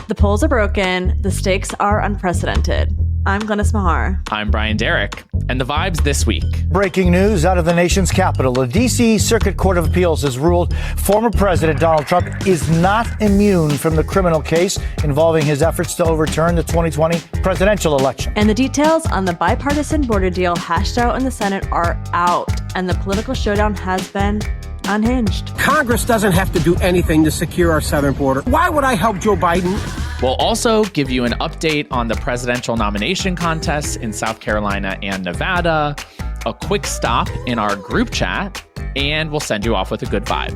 The polls are broken. The stakes are unprecedented. I'm Glynis Mahar. I'm Brian Derrick. And the vibes this week. Breaking news out of the nation's capital. The D.C. Circuit Court of Appeals has ruled former President Donald Trump is not immune from the criminal case involving his efforts to overturn the 2020 presidential election. And the details on the bipartisan border deal hashed out in the Senate are out. And the political showdown has been unhinged. Congress doesn't have to do anything to secure our southern border. Why would I help Joe Biden? We'll also give you an update on the presidential nomination contests in South Carolina and Nevada, a quick stop in our group chat, and we'll send you off with a good vibe.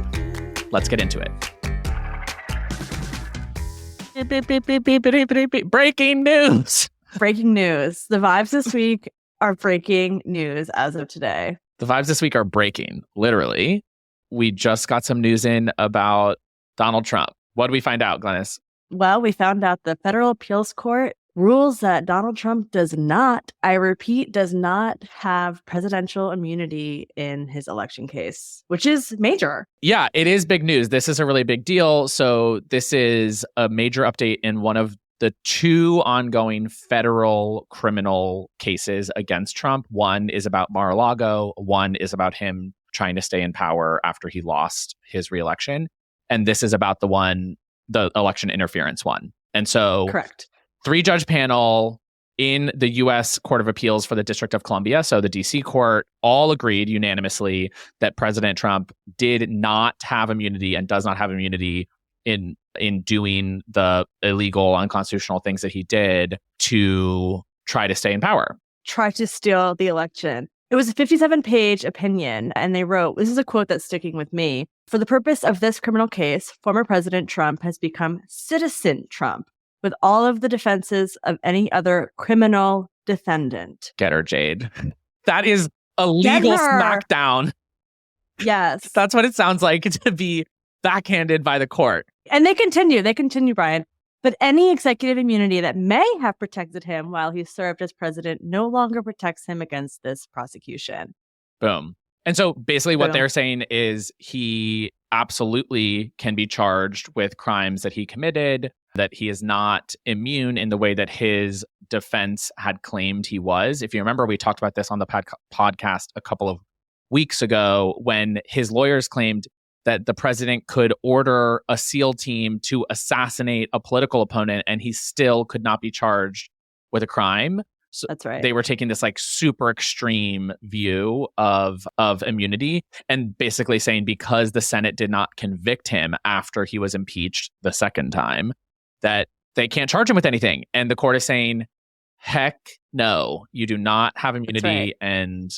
Let's get into it. Breaking news. Breaking news. The vibes this week are breaking news as of today. The vibes this week are breaking, literally. We just got some news in about Donald Trump. What did we find out, Glynis? Well, we found out the federal appeals court rules that Donald Trump does not, I repeat, does not have presidential immunity in his election case, which is major. Yeah, it is big news. This is a really big deal. So this is a major update in one of the two ongoing federal criminal cases against Trump. One is about Mar-a-Lago. One is about him trying to stay in power after he lost his reelection. And this is about the election interference one. And so correct. 3-judge panel in the U.S. Court of Appeals for the District of Columbia, so the D.C. court, all agreed unanimously that President Trump did not have immunity and does not have immunity in doing the illegal, unconstitutional things that he did to try to stay in power. Try to steal the election. It was a 57-page opinion, and they wrote, this is a quote that's sticking with me. For the purpose of this criminal case, former President Trump has become Citizen Trump with all of the defenses of any other criminal defendant. Get her, Jade. That is a legal smackdown. Yes. That's what it sounds like to be backhanded by the court. And they continue, Brian. But any executive immunity that may have protected him while he served as president no longer protects him against this prosecution. Boom. And so basically what they're saying is he absolutely can be charged with crimes that he committed, that he is not immune in the way that his defense had claimed he was. If you remember, we talked about this on the podcast a couple of weeks ago when his lawyers claimed that the president could order a SEAL team to assassinate a political opponent and he still could not be charged with a crime. So that's right. They were taking this like super extreme view of immunity and basically saying because the Senate did not convict him after he was impeached the second time, that they can't charge him with anything. And the court is saying, heck no, you do not have immunity and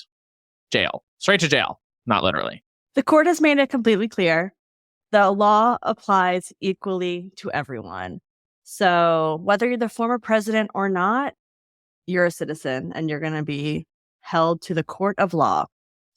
jail. Straight to jail. Not literally. The court has made it completely clear the law applies equally to everyone. So whether you're the former president or not, you're a citizen and you're going to be held to the court of law.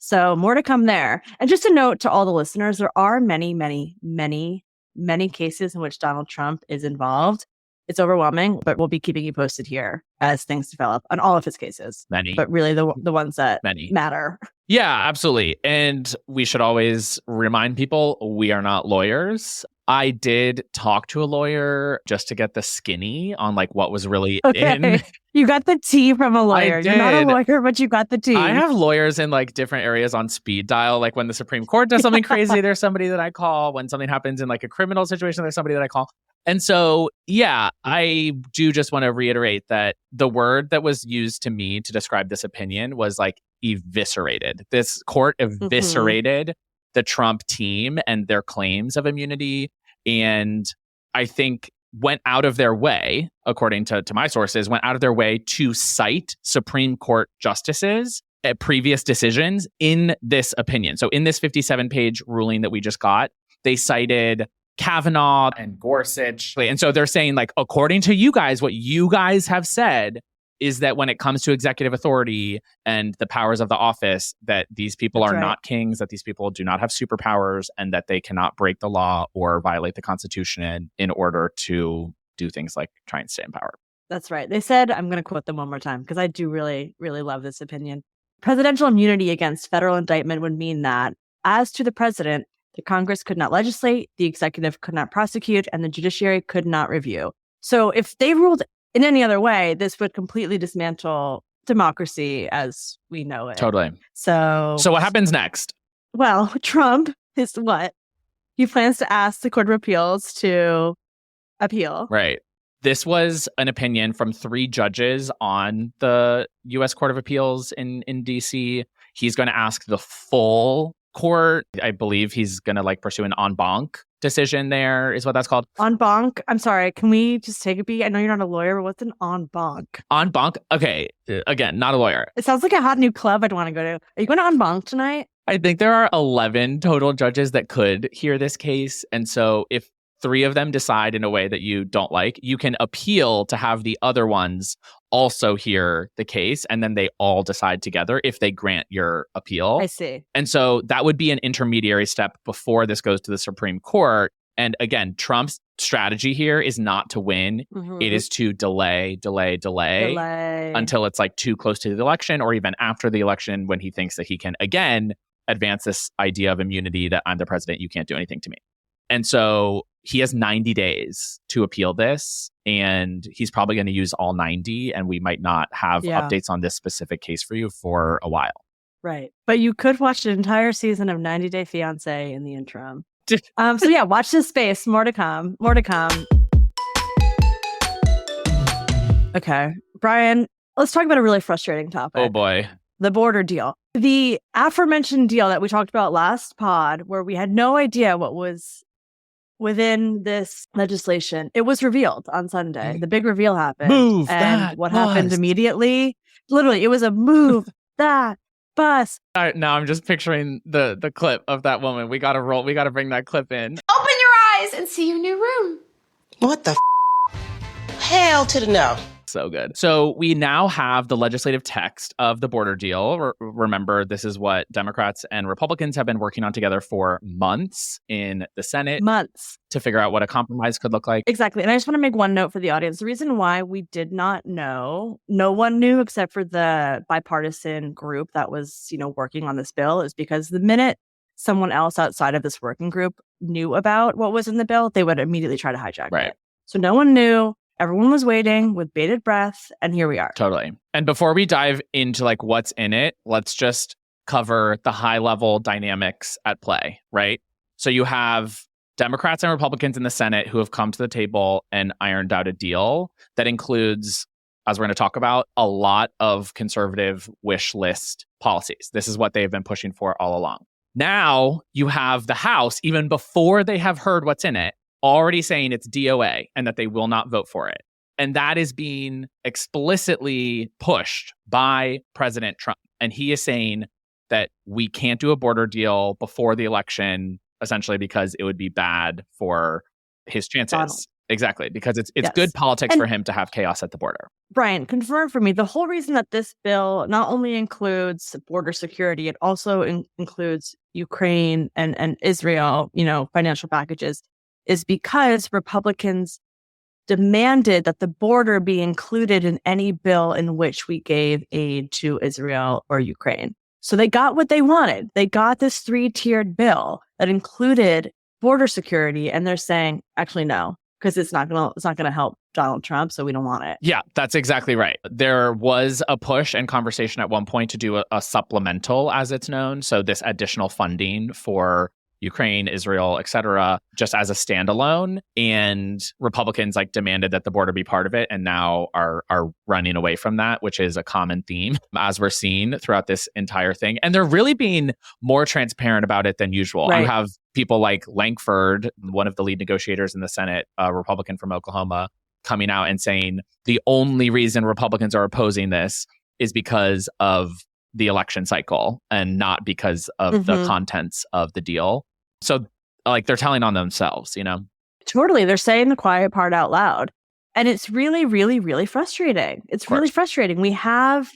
So more to come there. And just a note to all the listeners, there are many, many, many, many cases in which Donald Trump is involved. It's overwhelming, but we'll be keeping you posted here as things develop on all of his cases. Many. But really the ones that matter. Yeah, absolutely. And we should always remind people we are not lawyers. I did talk to a lawyer just to get the skinny on like what was really in. You got the tea from a lawyer. You're not a lawyer, but you got the tea. I have lawyers in like different areas on speed dial. Like when the Supreme Court does something crazy, there's somebody that I call. When something happens in like a criminal situation, there's somebody that I call. And so, yeah, I do just want to reiterate that the word that was used to me to describe this opinion was like eviscerated. This court eviscerated the Trump team and their claims of immunity. And I think went out of their way, according to my sources, went out of their way to cite Supreme Court justices at previous decisions in this opinion. So in this 57-page ruling that we just got, they cited Kavanaugh and Gorsuch. And so they're saying, like, according to you guys, what you guys have said is that when it comes to executive authority and the powers of the office, that these people are not kings, that these people do not have superpowers, and that they cannot break the law or violate the Constitution in order to do things like try and stay in power. That's right. They said, I'm going to quote them one more time because I do really, really love this opinion. Presidential immunity against federal indictment would mean that, as to the president, the Congress could not legislate, the executive could not prosecute, and the judiciary could not review. So if they ruled in any other way, this would completely dismantle democracy as we know it. Totally. So what happens next? Well, Trump is what? He plans to ask the Court of Appeals to appeal. Right. This was an opinion from 3 judges on the U.S. Court of Appeals in D.C. He's going to ask the full court. I believe he's going to pursue an en banc decision there, is what that's called. En banc? I'm sorry. Can we just take a beat? I know you're not a lawyer, but what's an en banc? En banc? Okay. Again, not a lawyer. It sounds like a hot new club I'd want to go to. Are you going to en banc tonight? I think there are 11 total judges that could hear this case. And so if 3 of them decide in a way that you don't like, you can appeal to have the other ones also hear the case. And then they all decide together if they grant your appeal. I see. And so that would be an intermediary step before this goes to the Supreme Court. And again, Trump's strategy here is not to win. Mm-hmm. It is to delay until it's too close to the election, or even after the election when he thinks that he can again advance this idea of immunity that I'm the president, you can't do anything to me. And so he has 90 days to appeal this, and he's probably going to use all 90, and we might not have updates on this specific case for you for a while. Right. But you could watch an entire season of 90 Day Fiancé in the interim. So yeah, watch this space. More to come. Okay. Brian, let's talk about a really frustrating topic. Oh boy. The border deal. The aforementioned deal that we talked about last pod, where we had no idea what was within this legislation, it was revealed on Sunday. The big reveal happened. Move and that what bus. happened immediately? Literally, it was a move that bus. All right, now I'm just picturing the clip of that woman. We got to bring that clip in. Open your eyes and see your new room. What the hell to the no? So good. So we now have the legislative text of the border deal. Remember, this is what Democrats and Republicans have been working on together for months in the Senate. Months. To figure out what a compromise could look like. Exactly. And I just want to make one note for the audience. The reason why we did not know, no one knew except for the bipartisan group that was, working on this bill, is because the minute someone else outside of this working group knew about what was in the bill, they would immediately try to hijack it. So no one knew. Everyone was waiting with bated breath, and here we are. Totally. And before we dive into what's in it, let's just cover the high-level dynamics at play, right? So you have Democrats and Republicans in the Senate who have come to the table and ironed out a deal that includes, as we're going to talk about, a lot of conservative wish list policies. This is what they've been pushing for all along. Now you have the House, even before they have heard what's in it, already saying it's DOA and that they will not vote for it. And that is being explicitly pushed by President Trump. And he is saying that we can't do a border deal before the election, essentially because it would be bad for his chances. Donald. Exactly, because it's good politics for him to have chaos at the border. Brian, confirm for me, the whole reason that this bill not only includes border security, it also includes Ukraine and Israel, financial packages, is because Republicans demanded that the border be included in any bill in which we gave aid to Israel or Ukraine. So they got what they wanted. They got this 3-tiered bill that included border security, and they're saying, actually, no, because it's not gonna help Donald Trump, so we don't want it. Yeah, that's exactly right. There was a push and conversation at one point to do a supplemental, as it's known. So this additional funding for Ukraine, Israel, et cetera, just as a standalone. And Republicans demanded that the border be part of it, and now are running away from that, which is a common theme as we're seeing throughout this entire thing. And they're really being more transparent about it than usual. Right. You have people like Lankford, one of the lead negotiators in the Senate, a Republican from Oklahoma, coming out and saying the only reason Republicans are opposing this is because of the election cycle and not because of the contents of the deal. So they're telling on themselves, Totally. They're saying the quiet part out loud. And it's really, really, really frustrating. It's really frustrating. We have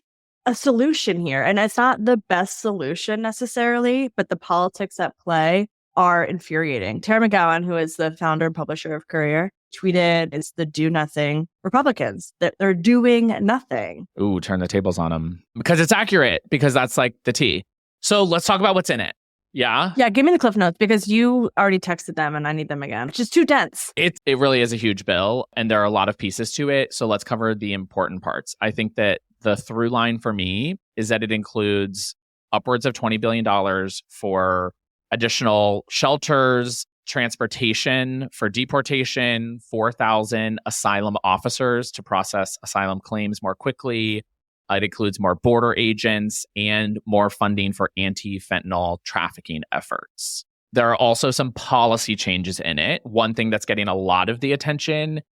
a solution here, and it's not the best solution necessarily, but the politics at play are infuriating. Tara McGowan, who is the founder and publisher of Courier, tweeted, it's the do nothing Republicans. They're doing nothing. Ooh, turn the tables on them. Because it's accurate, because that's the tea. So let's talk about what's in it. Yeah. Yeah, give me the cliff notes because you already texted them and I need them again. It's just too dense. It really is a huge bill and there are a lot of pieces to it. So let's cover the important parts. I think that the through line for me is that it includes upwards of $20 billion for additional shelters, transportation for deportation, 4,000 asylum officers to process asylum claims more quickly. It includes more border agents and more funding for anti-fentanyl trafficking efforts. There are also some policy changes in it. One thing that's getting a lot of the attention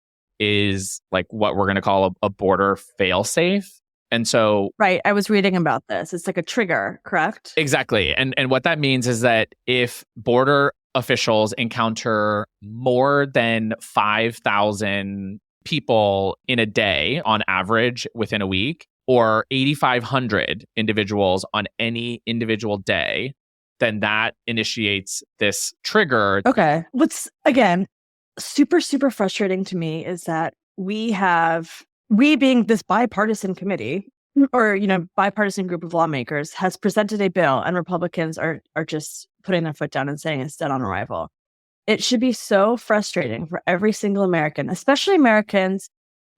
is like what we're going to call a border fail-safe. And so... Right. I was reading about this. It's like a trigger, correct? Exactly. And what that means is that if border officials encounter more than 5,000 people in a day on average within a week, or 8,500 individuals on any individual day, then that initiates this trigger. Okay. What's, again, super, super frustrating to me is that we being this bipartisan committee or, bipartisan group of lawmakers has presented a bill and Republicans are just putting their foot down and saying it's dead on arrival. It should be so frustrating for every single American, especially Americans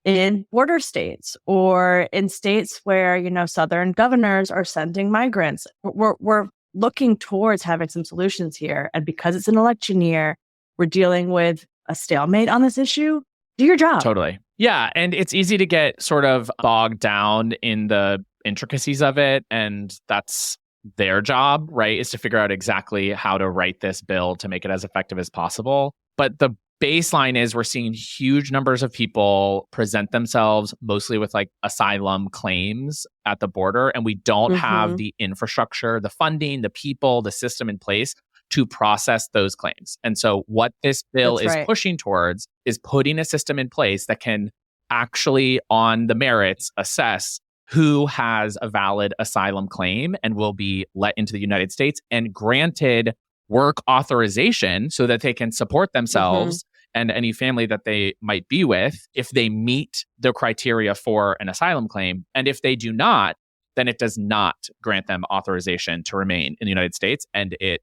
in border states or in states where, Southern governors are sending migrants. We're looking towards having some solutions here. And because it's an election year, we're dealing with a stalemate on this issue. Do your job. Totally. Yeah. And it's easy to get sort of bogged down in the intricacies of it. And that's their job, right? Is to figure out exactly how to write this bill to make it as effective as possible. But the baseline is we're seeing huge numbers of people present themselves mostly with like asylum claims at the border. And we don't have the infrastructure, the funding, the people, the system in place to process those claims. And so what this bill is pushing towards is putting a system in place that can actually on the merits assess who has a valid asylum claim and will be let into the United States and granted work authorization so that they can support themselves and any family that they might be with if they meet the criteria for an asylum claim. And if they do not, then it does not grant them authorization to remain in the United States and it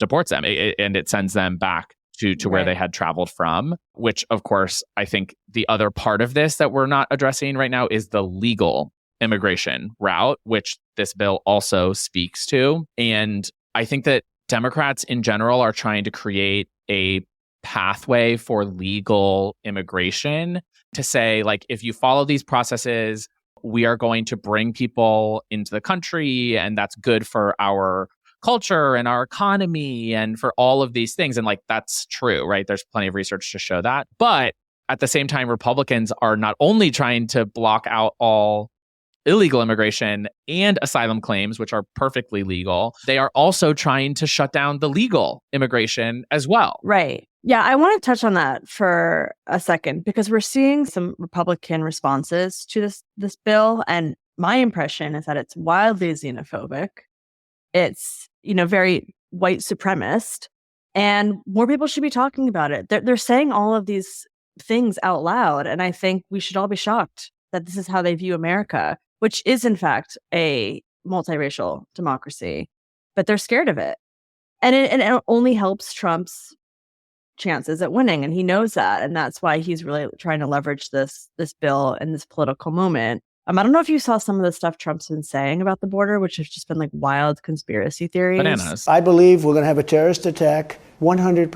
deports them and it sends them back to where they had traveled from, which of course, I think the other part of this that we're not addressing right now is the legal immigration route, which this bill also speaks to. And I think that Democrats in general are trying to create a pathway for legal immigration to say, like, if you follow these processes, we are going to bring people into the country and that's good for our culture and our economy and for all of these things. And like, that's true, right? There's plenty of research to show that. But at the same time, Republicans are not only trying to block out all illegal immigration and asylum claims, which are perfectly legal, they are also trying to shut down the legal immigration as well. Right. Yeah, I want to touch on that for a second because we're seeing some Republican responses to this bill. And my impression is that it's wildly xenophobic. It's, very white supremacist. And more people should be talking about it. They're saying all of these things out loud. And I think we should all be shocked that this is how they view America, which is in fact a multiracial democracy. But they're scared of it. And it only helps Trump's chances at winning. And he knows that. And that's why he's really trying to leverage this bill in this political moment. I don't know if you saw some of the stuff Trump's been saying about the border, which has just been like wild conspiracy theories. Bananas. I believe we're going to have a terrorist attack 100%.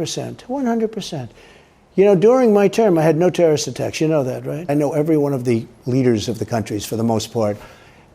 100%. During my term, I had no terrorist attacks. You know that, right? I know every one of the leaders of the countries for the most part.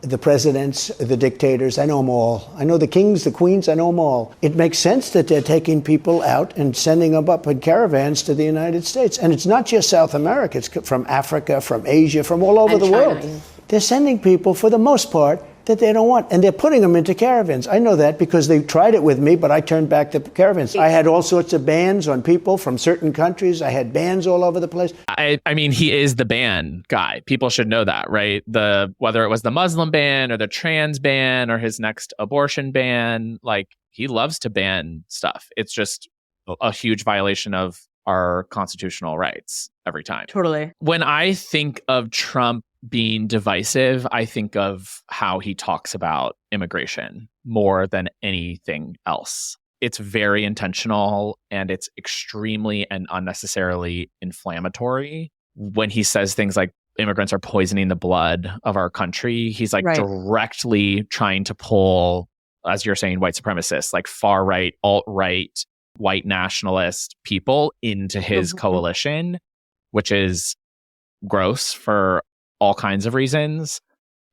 The presidents, the dictators, I know them all. I know the kings, the queens, I know them all. It makes sense that they're taking people out and sending them up in caravans to the United States. And it's not just South America. It's from Africa, from Asia, from all over the world. They're sending people, for the most part, that they don't want. And they're putting them into caravans. I know that because they tried it with me, but I turned back the caravans. I had all sorts of bans on people from certain countries. I had bans all over the place. I mean, he is the ban guy. People should know that, right? Whether it was the Muslim ban or the trans ban or his next abortion ban, like he loves to ban stuff. It's just a huge violation of our constitutional rights every time. Totally. When I think of Trump being divisive, I think of how he talks about immigration more than anything else. it's very intentional and it's extremely and unnecessarily inflammatory. When he says things like immigrants are poisoning the blood of our country, he's like directly trying to pull, as you're saying, white supremacists, like far right, alt-right, white nationalist people into his coalition, which is gross for all kinds of reasons.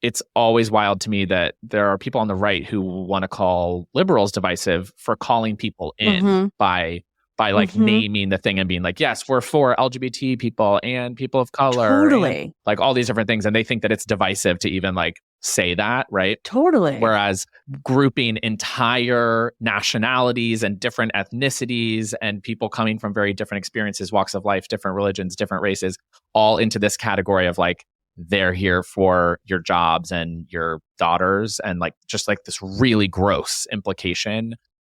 It's always wild to me that there are people on the right who want to call liberals divisive for calling people in by like naming the thing and being like, yes, we're for LGBT people and people of color. Totally. And, like all these different things. And they think that it's divisive to even like say that, right? Totally. Whereas grouping entire nationalities and different ethnicities and people coming from very different experiences, walks of life, different religions, different races, all into this category of like, they're here for your jobs and your daughters, and like just like this really gross implication.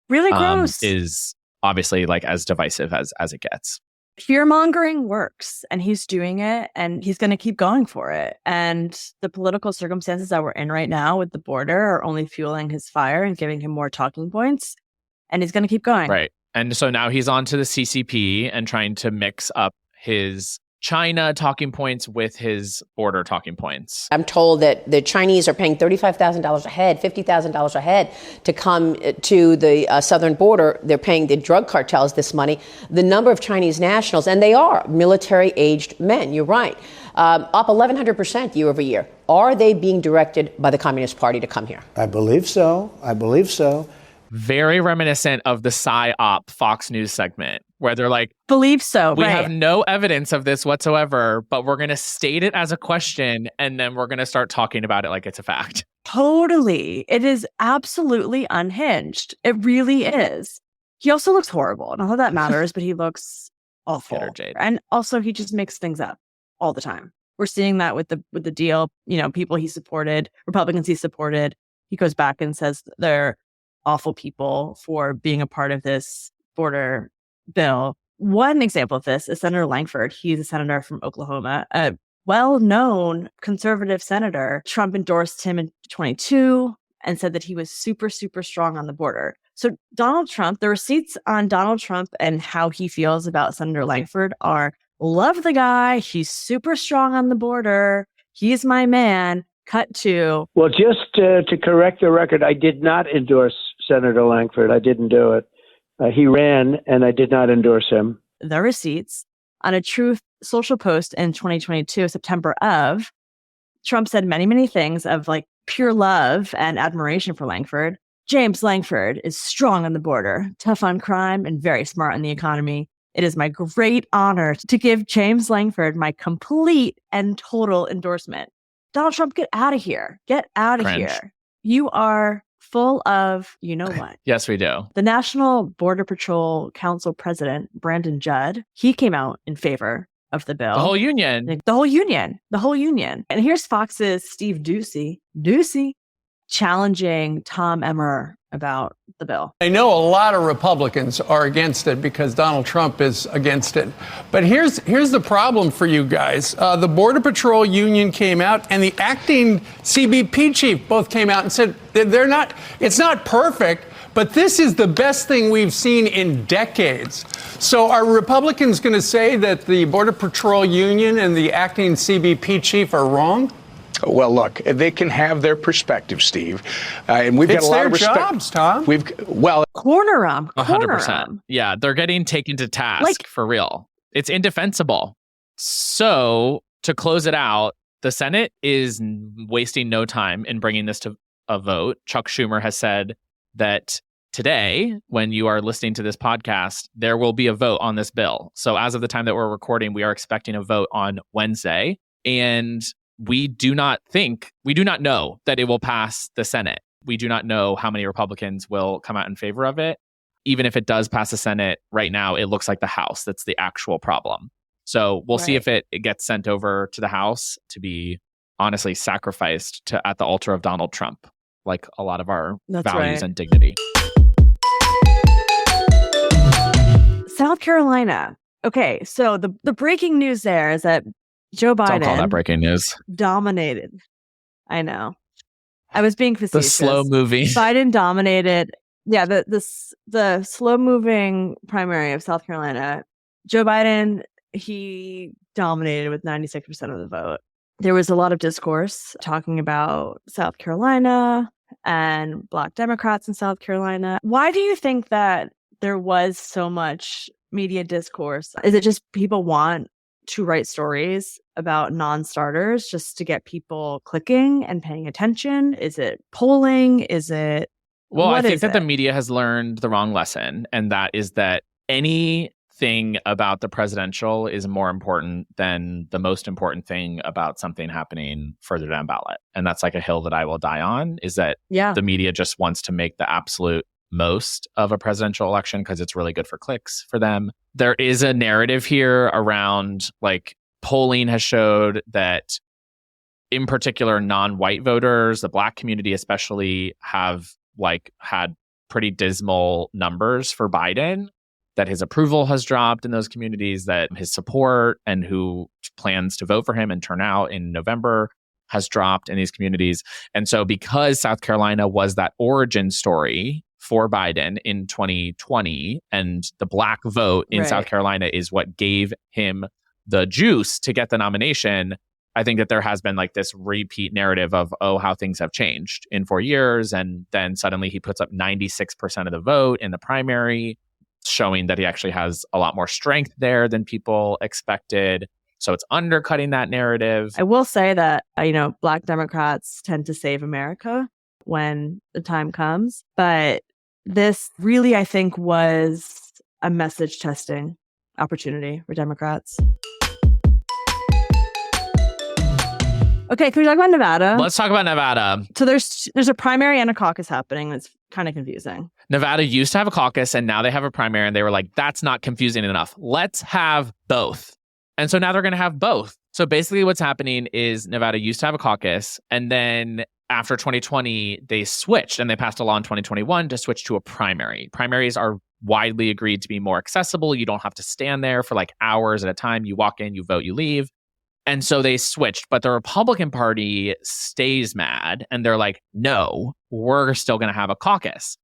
Really gross. Is obviously like as divisive as it gets. Fear-mongering works, and he's doing it, and he's going to keep going for it. And the political circumstances that we're in right now with the border are only fueling his fire and giving him more talking points, and he's going to keep going. Right. And so now he's on to the CCP and trying to mix up his China talking points with his border talking points. I'm told that the Chinese are paying $35,000 a head, $50,000 a head to come to the southern border. They're paying the drug cartels this money. The number of Chinese nationals, and they are military-aged men, you're right, up 1,100% year over year. Are they being directed by the Communist Party to come here? I believe so. Very reminiscent of the PSYOP Fox News segment where they're like, believe so. We have no evidence of this whatsoever, but we're going to state it as a question and then we're going to start talking about it like it's a fact. Totally. It is absolutely unhinged. It really is. He also looks horrible. Not that that matters, but he looks awful. And also he just makes things up all the time. We're seeing that with the deal, you know, people he supported, Republicans he supported. He goes back and says they're awful people for being a part of this border bill. One example of this is Senator Langford. He's a senator from Oklahoma, a well-known conservative senator. Trump endorsed him in 2022 and said that he was super, super strong on the border. So Donald Trump, the receipts on Donald Trump and how he feels about Senator Langford are, love the guy. He's super strong on the border. He's my man. Cut to. Well, just to correct the record, I did not endorse Senator Langford. I didn't do it. He ran, and I did not endorse him. The receipts on a Truth Social post in 2022, September of, Trump said many, many things of like pure love and admiration for Langford. James Langford is strong on the border, tough on crime, and very smart on the economy. It is my great honor to give James Langford my complete and total endorsement. Donald Trump, get out of here. Get out of here. You are full of, you know what? Yes, we do. The National Border Patrol Council president, Brandon Judd, he came out in favor of the bill. The whole union. The whole union. And here's Fox's Steve Doocy, challenging Tom Emmer about the bill. I know a lot of Republicans are against it because Donald Trump is against it. But here's the problem for you guys. The Border Patrol union came out and the acting CBP chief both came out and said it's not perfect, but this is the best thing we've seen in decades. So are Republicans going to say that the Border Patrol union and the acting CBP chief are wrong? Well, look, they can have their perspective, Steve, and we've got a lot of respect. It's their jobs, Tom. Corner them. 100%. Yeah, they're getting taken to task for real. It's indefensible. So to close it out, the Senate is wasting no time in bringing this to a vote. Chuck Schumer has said that today, when you are listening to this podcast, there will be a vote on this bill. So as of the time that we're recording, we are expecting a vote on Wednesday, and we do not know that it will pass the Senate. We do not know how many Republicans will come out in favor of it. Even if it does pass the Senate right now, it looks like the House that's the actual problem. So we'll see if it gets sent over to the House to be honestly sacrificed at the altar of Donald Trump, like a lot of our values and dignity. South Carolina. Okay, so the breaking news there is that Joe Biden. Don't call that breaking news. Dominated. I know. I was being facetious. The slow movie. Biden dominated Yeah, the slow moving primary of South Carolina, Joe Biden, he dominated with 96% of the vote. There was a lot of discourse talking about South Carolina and Black Democrats in South Carolina. Why do you think that there was so much media discourse? Is it just people want to write stories about non-starters just to get people clicking and paying attention? Is it polling? Is it Well, what I think is that it? the media has learned the wrong lesson, and that is that anything about the presidential is more important than the most important thing about something happening further down ballot. And that's like a hill that I will die on, is that Yeah. the media just wants to make the absolute most of a presidential election because it's really good for clicks for them. There is a narrative here around, like, polling has showed that in particular non-white voters, the Black community especially, have like had pretty dismal numbers for Biden, that his approval has dropped in those communities, that his support and who plans to vote for him and turn out in November has dropped in these communities. And so because South Carolina was that origin story for Biden in 2020, and the Black vote in South Carolina is what gave him the juice to get the nomination, I think that there has been like this repeat narrative of, oh, how things have changed in 4 years. And then suddenly he puts up 96% of the vote in the primary, showing that he actually has a lot more strength there than people expected. So it's undercutting that narrative. I will say that, Black Democrats tend to save America when the time comes. But this really, I think, was a message testing opportunity for Democrats. Okay, can we talk about Nevada? Let's talk about Nevada. So there's a primary and a caucus happening. That's kind of confusing. Nevada used to have a caucus and now they have a primary, and they were like, that's not confusing enough. Let's have both. And so now they're going to have both. So basically what's happening is Nevada used to have a caucus, and then after 2020, they switched and they passed a law in 2021 to switch to a primary. Primaries are widely agreed to be more accessible. You don't have to stand there for like hours at a time. You walk in, you vote, you leave. And so they switched, but the Republican Party stays mad and they're like, no, we're still going to have a caucus.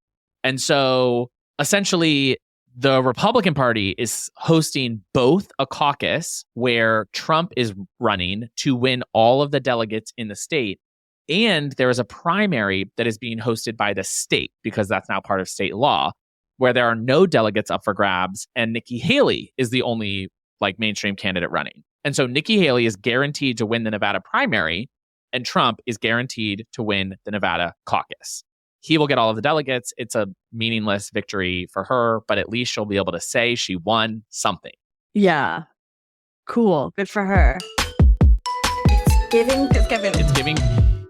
And so essentially the Republican Party is hosting both a caucus where Trump is running to win all of the delegates in the state, and there is a primary that is being hosted by the state because that's now part of state law, where there are no delegates up for grabs, and Nikki Haley is the only like mainstream candidate running. And so Nikki Haley is guaranteed to win the Nevada primary, and Trump is guaranteed to win the Nevada caucus. He will get all of the delegates. It's a meaningless victory for her, but at least she'll be able to say she won something. Yeah. Cool. Good for her. It's giving.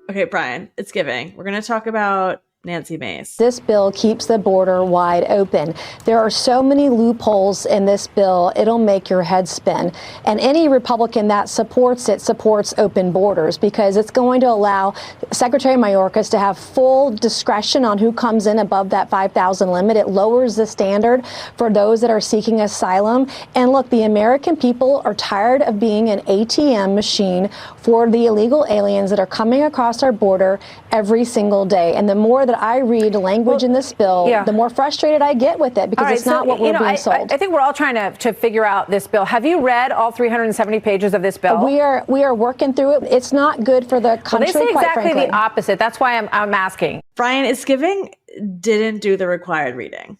Okay, Brian, it's giving. We're going to talk about Nancy Mace. This bill keeps the border wide open. There are so many loopholes in this bill, it'll make your head spin. And any Republican that supports it supports open borders because it's going to allow Secretary Mayorkas to have full discretion on who comes in above that 5,000 limit. It lowers the standard for those that are seeking asylum. And look, the American people are tired of being an ATM machine for the illegal aliens that are coming across our border every single day. And the more that I read language in this bill, the more frustrated I get with it because it's not what we're being sold. I think we're all trying to figure out this bill. Have you read all 370 pages of this bill? We are working through it. It's not good for the country, they say quite exactly frankly. the opposite. That's why I'm asking. Brian It's Giving didn't do the required reading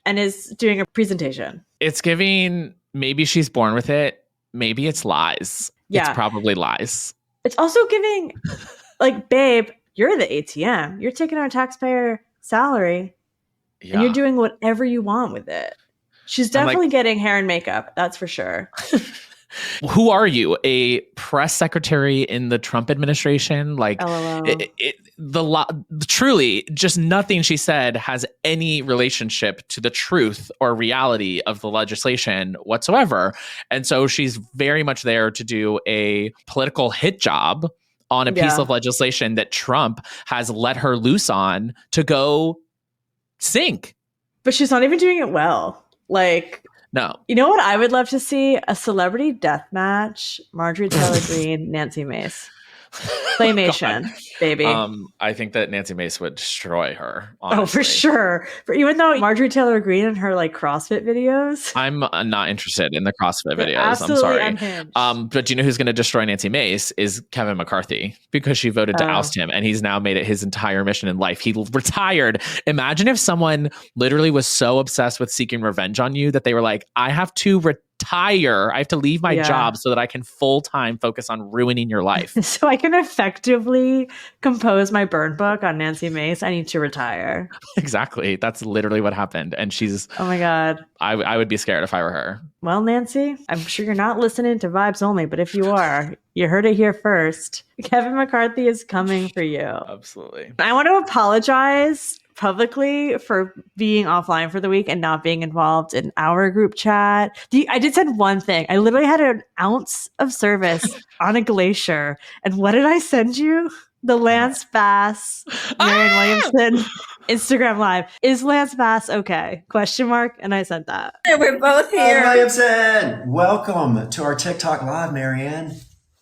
and is doing a presentation. It's giving, maybe she's born with it. Maybe it's lies. Yeah. It's probably lies. It's also giving, like, babe, you're the ATM. You're taking our taxpayer salary and you're doing whatever you want with it. She's definitely getting hair and makeup. That's for sure. Who are you? A press secretary in the Trump administration? Like, truly, just nothing she said has any relationship to the truth or reality of the legislation whatsoever. And so she's very much there to do a political hit job on a piece of legislation that Trump has let her loose on to go sink. But she's not even doing it well. Like, no. You know what I would love to see? A celebrity death match, Marjorie Taylor Greene, Nancy Mace. Claymation, baby. I think that Nancy Mace would destroy her. Honestly. Oh, for sure. Even though Marjorie Taylor Greene and her like CrossFit videos, I'm not interested in the CrossFit videos. Absolutely I'm sorry. Unhinged. But do you know who's going to destroy Nancy Mace is Kevin McCarthy, because she voted to oust him, and he's now made it his entire mission in life. He retired. Imagine if someone literally was so obsessed with seeking revenge on you that they were like, I have to retire. I have to leave my job so that I can full-time focus on ruining your life. So I can effectively compose my burn book on Nancy Mace. I need to retire. Exactly. That's literally what happened. And she's... Oh my God. I would be scared if I were her. Well, Nancy, I'm sure you're not listening to Vibes Only, but if you are, you heard it here first. Kevin McCarthy is coming for you. Absolutely. I want to apologize publicly for being offline for the week and not being involved in our group chat. I did send one thing. I literally had an ounce of service on a glacier. And what did I send you? The Lance Bass, Marianne Williamson Instagram Live. Is Lance Bass okay? ? And I sent that. We're both here. Williamson, welcome to our TikTok Live, Marianne.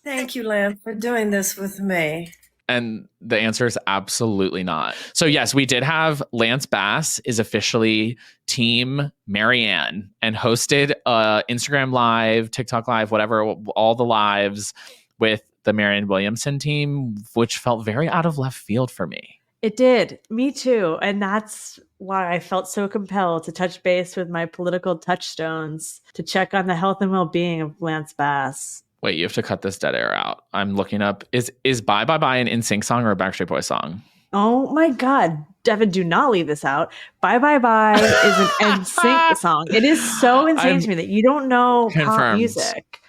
Thank you, Lance, for doing this with me. And the answer is absolutely not. So yes, we did have Lance Bass is officially Team Marianne and hosted Instagram Live, TikTok Live, whatever, all the lives with the Marianne Williamson team, which felt very out of left field for me. It did. Me too. And that's why I felt so compelled to touch base with my political touchstones to check on the health and well-being of Lance Bass. Wait, you have to cut this dead air out. I'm looking up. Is Bye Bye Bye an NSYNC song or a Backstreet Boys song? Oh my God. Devin, do not leave this out. Bye Bye Bye is an NSYNC song. It is so insane to me that you don't know pop music.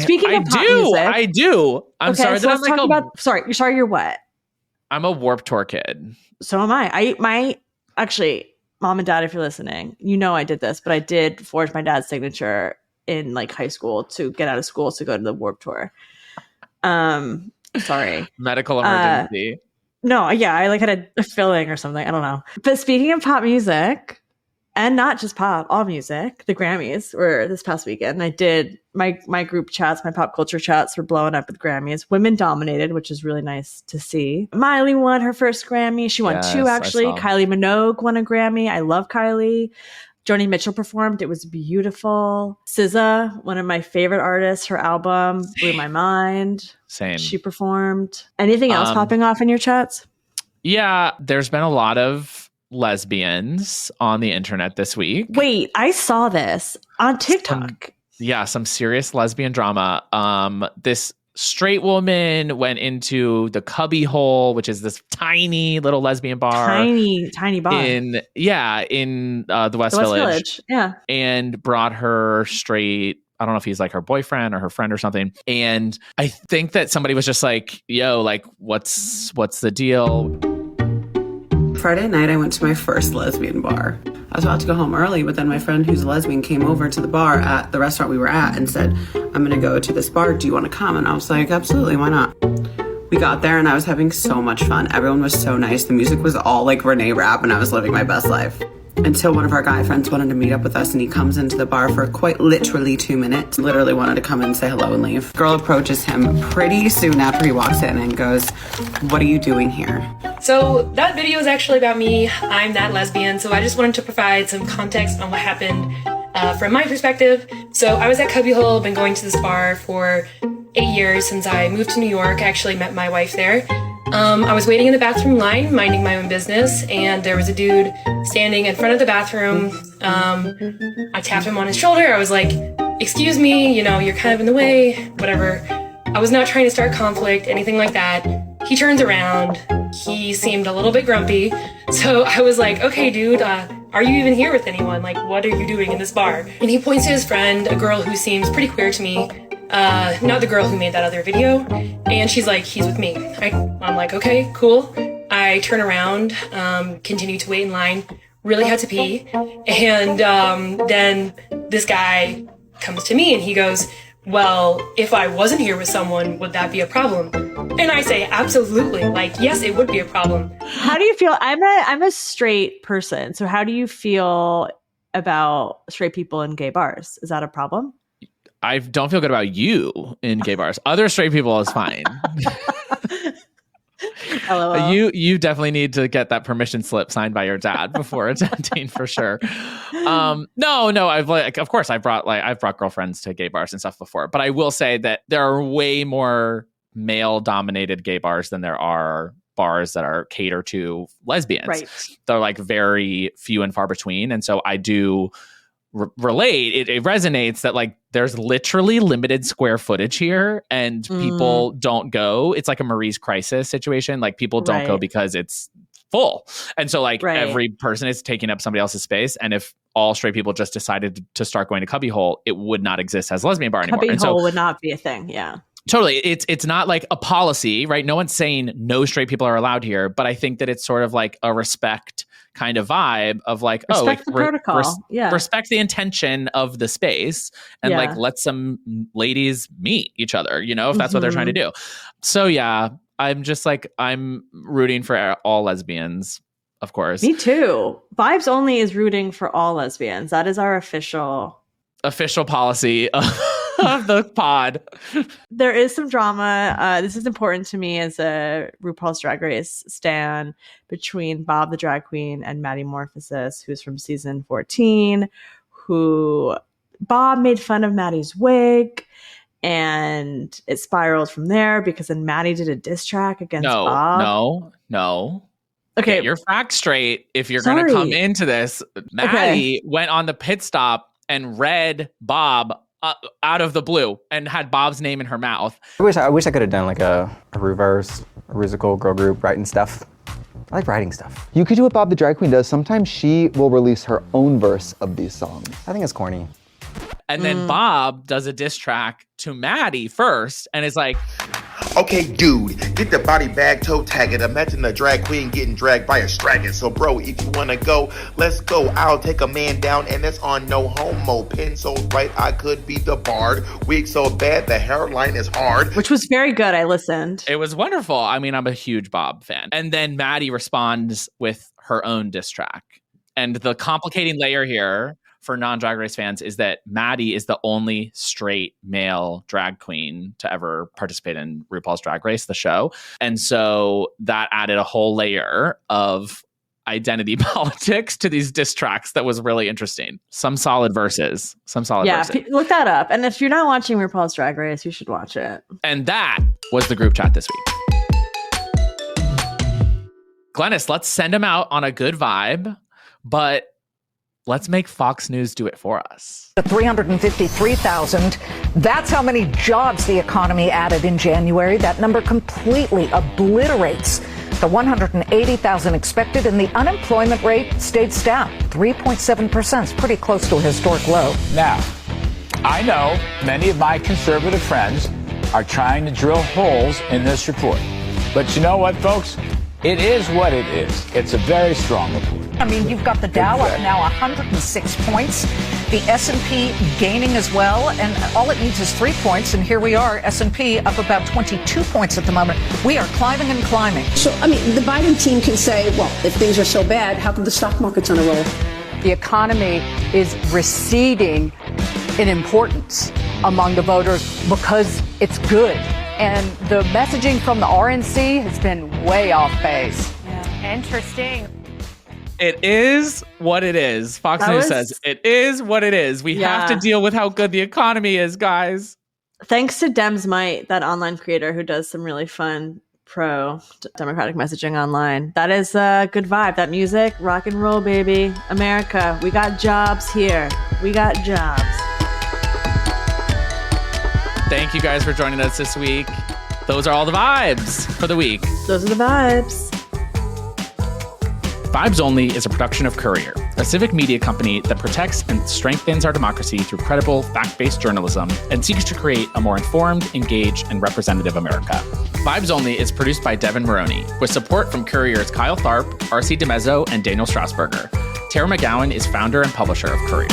Speaking of pop music. I do. I'm sorry that I'm like sorry, you're what? I'm a Warped Tour kid. So am I. Actually, mom and dad, if you're listening, you know I did this, but I did forge my dad's signature in like high school to get out of school to go to the Warped Tour. Sorry. Medical emergency. No, yeah, I like had a filling or something. I don't know. But speaking of pop music, and not just pop, all music, the Grammys were this past weekend. I did my group chats, my pop culture chats were blowing up with Grammys. Women dominated, which is really nice to see. Miley won her first Grammy. She won 2 actually. Kylie Minogue won a Grammy. I love Kylie. Joni Mitchell performed. It was beautiful. SZA, one of my favorite artists, her album blew my mind. Same. She performed. Anything else popping off in your chats? Yeah, there's been a lot of lesbians on the internet this week. Wait, I saw this on TikTok. Some serious lesbian drama. This straight woman went into the Cubby Hole, which is this tiny little lesbian bar. Tiny bar. In the West Village. Yeah. And brought her straight, I don't know if he's like her boyfriend or her friend or something. And I think that somebody was just like, yo, like, what's the deal? Friday night, I went to my first lesbian bar. I was about to go home early, but then my friend who's a lesbian came over to the bar at the restaurant we were at and said, I'm going to go to this bar. Do you want to come? And I was like, absolutely. Why not? We got there and I was having so much fun. Everyone was so nice. The music was all like Renee rap and I was living my best life. Until one of our guy friends wanted to meet up with us and he comes into the bar for quite literally 2 minutes. Literally wanted to come and say hello and leave. Girl approaches him pretty soon after he walks in and goes, what are you doing here? So that video is actually about me. I'm that lesbian. So I just wanted to provide some context on what happened from my perspective. So I was at Cubby Hole, been going to this bar for 8 years since I moved to New York. I actually met my wife there. I was waiting in the bathroom line, minding my own business, and there was a dude standing in front of the bathroom. I tapped him on his shoulder. I was like, excuse me, you're kind of in the way, whatever. I was not trying to start conflict, anything like that. He turns around. He seemed a little bit grumpy. So I was like, okay, dude, are you even here with anyone? Like, what are you doing in this bar? And he points to his friend, a girl who seems pretty queer to me. Not the girl who made that other video. And she's like, he's with me. I'm like, okay, cool. I turn around, continue to wait in line, really had to pee. And then this guy comes to me and he goes, well, if I wasn't here with someone, would that be a problem? And I say, absolutely. Like, yes, it would be a problem. How do you feel? I'm a straight person. So how do you feel about straight people in gay bars? Is that a problem? I don't feel good about you in gay bars. Other straight people is fine. LOL. You definitely need to get that permission slip signed by your dad before attending for sure. No, of course I've brought girlfriends to gay bars and stuff before, but I will say that there are way more male dominated gay bars than there are bars that are cater to lesbians. Right. They're like very few and far between. And so I do relate. It resonates that like there's literally limited square footage here and people don't go. It's like a Marie's Crisis situation. Like people don't go because it's full. And so like every person is taking up somebody else's space. And if all straight people just decided to start going to Cubbyhole, it would not exist as a lesbian bar anymore. Cubbyhole would not be a thing. Yeah. Totally. It's not like a policy, right? No one's saying no straight people are allowed here, but I think that it's sort of like a respect kind of vibe of like, respect the protocol. Respect the intention of the space and like let some ladies meet each other, you know, if that's what they're trying to do. So yeah, I'm just like, I'm rooting for all lesbians, of course. Me too. Vibes Only is rooting for all lesbians. That is our official policy of the pod. There is some drama. This is important to me as a RuPaul's Drag Race stan between Bob the drag queen and Maddie Morphosis, who's from season 14, who Bob made fun of Maddie's wig and it spiraled from there because then Maddie did a diss track against Bob. No. Okay. Get your facts straight. If you're going to come into this, Maddie went on the pit stop and read Bob out of the blue and had Bob's name in her mouth. I wish I could have done like a reverse, a musical girl group writing stuff. I like writing stuff. You could do what Bob the drag queen does. Sometimes she will release her own verse of these songs. I think it's corny. And then Bob does a diss track to Maddie first and is like, okay, dude, get the body bag, toe tag it. Imagine a drag queen getting dragged by a straggin'. So, bro, if you wanna go, let's go. I'll take a man down, and it's on no homo. Pin so right, I could be the bard. Wig so bad, the hairline is hard. Which was very good. I listened. It was wonderful. I mean, I'm a huge Bob fan. And then Maddie responds with her own diss track. And the complicating layer here for non-Drag Race fans is that Maddie is the only straight male drag queen to ever participate in RuPaul's Drag Race, the show. And so that added a whole layer of identity politics to these diss tracks that was really interesting. Some solid verses. Look that up. And if you're not watching RuPaul's Drag Race, you should watch it. And that was the group chat this week. Glennis, let's send them out on a good vibe, but let's make Fox News do it for us. 353,000. That's how many jobs the economy added in January. That number completely obliterates the 180,000 expected, and the unemployment rate stayed stout. 3.7%. It's pretty close to a historic low. Now, I know many of my conservative friends are trying to drill holes in this report. But you know what, folks? It is what it is. It's a very strong report. I mean, you've got the Dow up now 106 points, the S&P gaining as well, and all it needs is 3 points, and here we are, S&P up about 22 points at the moment. We are climbing and climbing. So, I mean, the Biden team can say, well, if things are so bad, how come the stock market's on a roll? The economy is receding in importance among the voters because it's good. And the messaging from the RNC has been way off base. Yeah. Interesting. It is what it is. Fox News says it is what it is. We have to deal with how good the economy is, guys. Thanks to Dems Might, that online creator who does some really fun pro-democratic messaging online. That is a good vibe. That music, rock and roll, baby. America, we got jobs here. We got jobs. Thank you guys for joining us this week. Those are all the vibes for the week. Those are the vibes. Vibes Only is a production of Courier, a civic media company that protects and strengthens our democracy through credible, fact-based journalism and seeks to create a more informed, engaged, and representative America. Vibes Only is produced by Devin Maroney, with support from Courier's Kyle Tharp, R.C. DeMezzo, and Daniel Strasburger. Tara McGowan is founder and publisher of Courier.